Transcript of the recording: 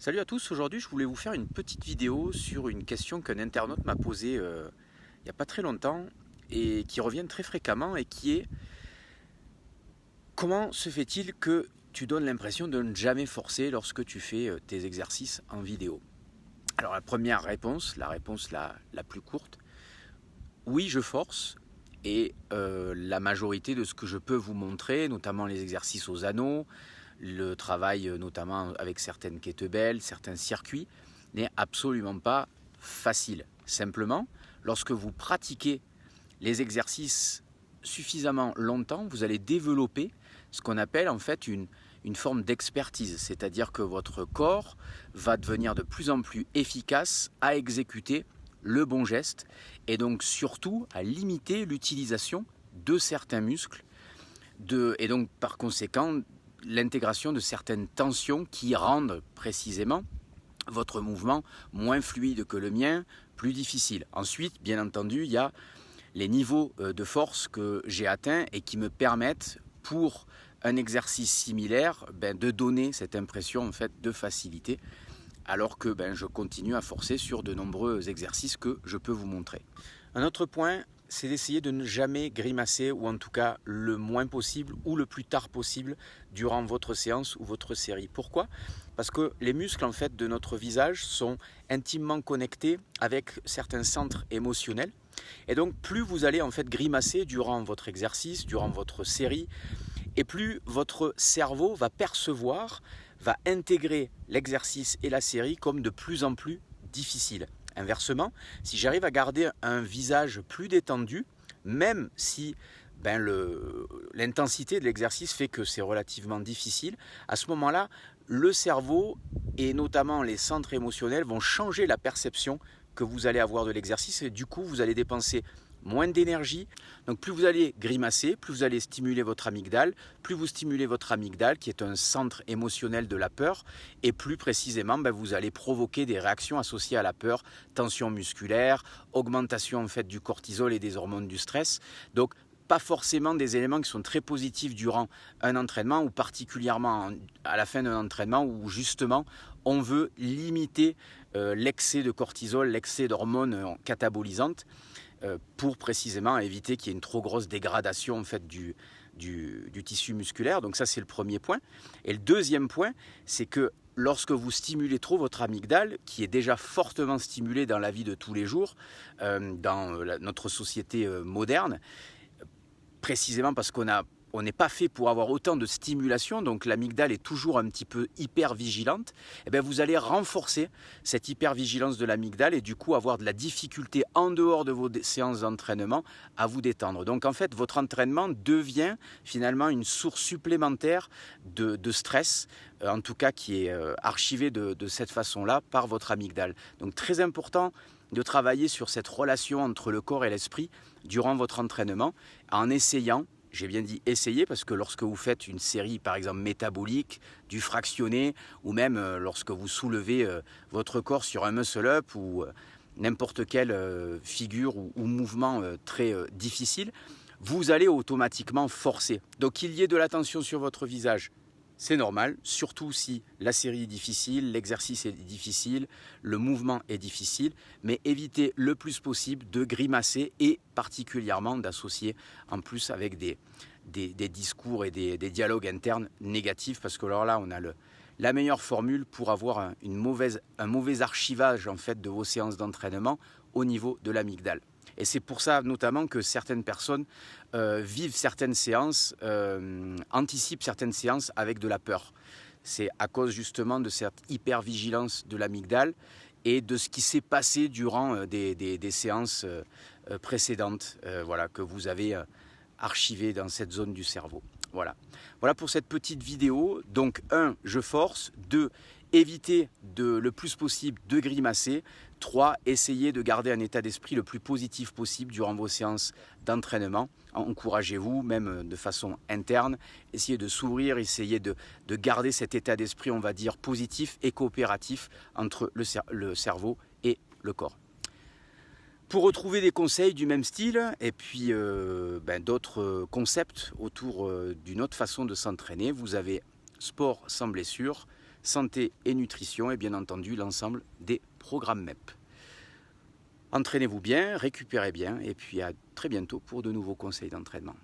Salut à tous, aujourd'hui je voulais vous faire une petite vidéo sur une question qu'un internaute m'a posée il n'y a pas très longtemps et qui revient très fréquemment et qui est: comment se fait-il que tu donnes l'impression de ne jamais forcer lorsque tu fais tes exercices en vidéo? Alors la première réponse, la plus courte: oui, je force. Et la majorité de ce que je peux vous montrer, notamment les exercices aux anneaux, le travail notamment avec certaines kettlebells, certains circuits, n'est absolument pas facile. Simplement, lorsque vous pratiquez les exercices suffisamment longtemps, vous allez développer ce qu'on appelle en fait une forme d'expertise, c'est-à-dire que votre corps va devenir de plus en plus efficace à exécuter le bon geste et donc surtout à limiter l'utilisation de certains muscles et donc par conséquent l'intégration de certaines tensions qui rendent précisément votre mouvement moins fluide que le mien, plus difficile. Ensuite, bien entendu, il y a les niveaux de force que j'ai atteints et qui me permettent, pour un exercice similaire, de donner cette impression en fait de facilité, alors que je continue à forcer sur de nombreux exercices que je peux vous montrer. Un autre point, c'est d'essayer de ne jamais grimacer, ou en tout cas le moins possible ou le plus tard possible durant votre séance ou votre série. Pourquoi ? Parce que les muscles en fait de notre visage sont intimement connectés avec certains centres émotionnels. Et donc plus vous allez en fait grimacer durant votre exercice, durant votre série, et plus votre cerveau va percevoir, va intégrer l'exercice et la série comme de plus en plus difficile. Inversement, si j'arrive à garder un visage plus détendu, même si l'intensité de l'exercice fait que c'est relativement difficile, à ce moment-là, le cerveau et notamment les centres émotionnels vont changer la perception que vous allez avoir de l'exercice et du coup vous allez dépenser moins d'énergie. Donc plus vous allez grimacer, plus vous allez stimuler votre amygdale, plus vous stimulez votre amygdale qui est un centre émotionnel de la peur, et plus précisément vous allez provoquer des réactions associées à la peur, tension musculaire, augmentation en fait du cortisol et des hormones du stress. Donc pas forcément des éléments qui sont très positifs durant un entraînement, ou particulièrement à la fin d'un entraînement où justement on veut limiter l'excès de cortisol, l'excès d'hormones catabolisantes, pour précisément éviter qu'il y ait une trop grosse dégradation en fait du tissu musculaire. Donc ça c'est le premier point. Et le deuxième point, c'est que lorsque vous stimulez trop votre amygdale, qui est déjà fortement stimulée dans la vie de tous les jours, dans notre société moderne, précisément parce qu'on n'est pas fait pour avoir autant de stimulation, donc l'amygdale est toujours un petit peu hyper vigilante, et vous allez renforcer cette hypervigilance de l'amygdale et du coup avoir de la difficulté en dehors de vos séances d'entraînement à vous détendre. Donc en fait votre entraînement devient finalement une source supplémentaire de stress, en tout cas qui est archivé de cette façon-là par votre amygdale. Donc très important de travailler sur cette relation entre le corps et l'esprit durant votre entraînement, en essayant, j'ai bien dit essayer, parce que lorsque vous faites une série par exemple métabolique, du fractionné, ou même lorsque vous soulevez votre corps sur un muscle-up ou n'importe quelle figure ou mouvement très difficile, vous allez automatiquement forcer. Donc qu'il y ait de la tension sur votre visage, c'est normal, surtout si la série est difficile, l'exercice est difficile, le mouvement est difficile, mais évitez le plus possible de grimacer et particulièrement d'associer en plus avec des discours et des dialogues internes négatifs, parce que alors là on a la meilleure formule pour avoir un mauvais archivage en fait de vos séances d'entraînement au niveau de l'amygdale. Et c'est pour ça notamment que certaines personnes vivent certaines séances, anticipent certaines séances avec de la peur. C'est à cause justement de cette hypervigilance de l'amygdale et de ce qui s'est passé durant des séances précédentes, que vous avez archivées dans cette zone du cerveau. Voilà pour cette petite vidéo. Donc 1, je force. 2, évitez le plus possible de grimacer. 3, essayez de garder un état d'esprit le plus positif possible durant vos séances d'entraînement. Encouragez-vous, même de façon interne. Essayez de sourire, essayez de garder cet état d'esprit, on va dire, positif et coopératif entre le cerveau et le corps. Pour retrouver des conseils du même style et puis d'autres concepts autour d'une autre façon de s'entraîner, vous avez Sport sans blessure. santé et nutrition et bien entendu l'ensemble des programmes MEP. Entraînez-vous bien, récupérez bien et puis à très bientôt pour de nouveaux conseils d'entraînement.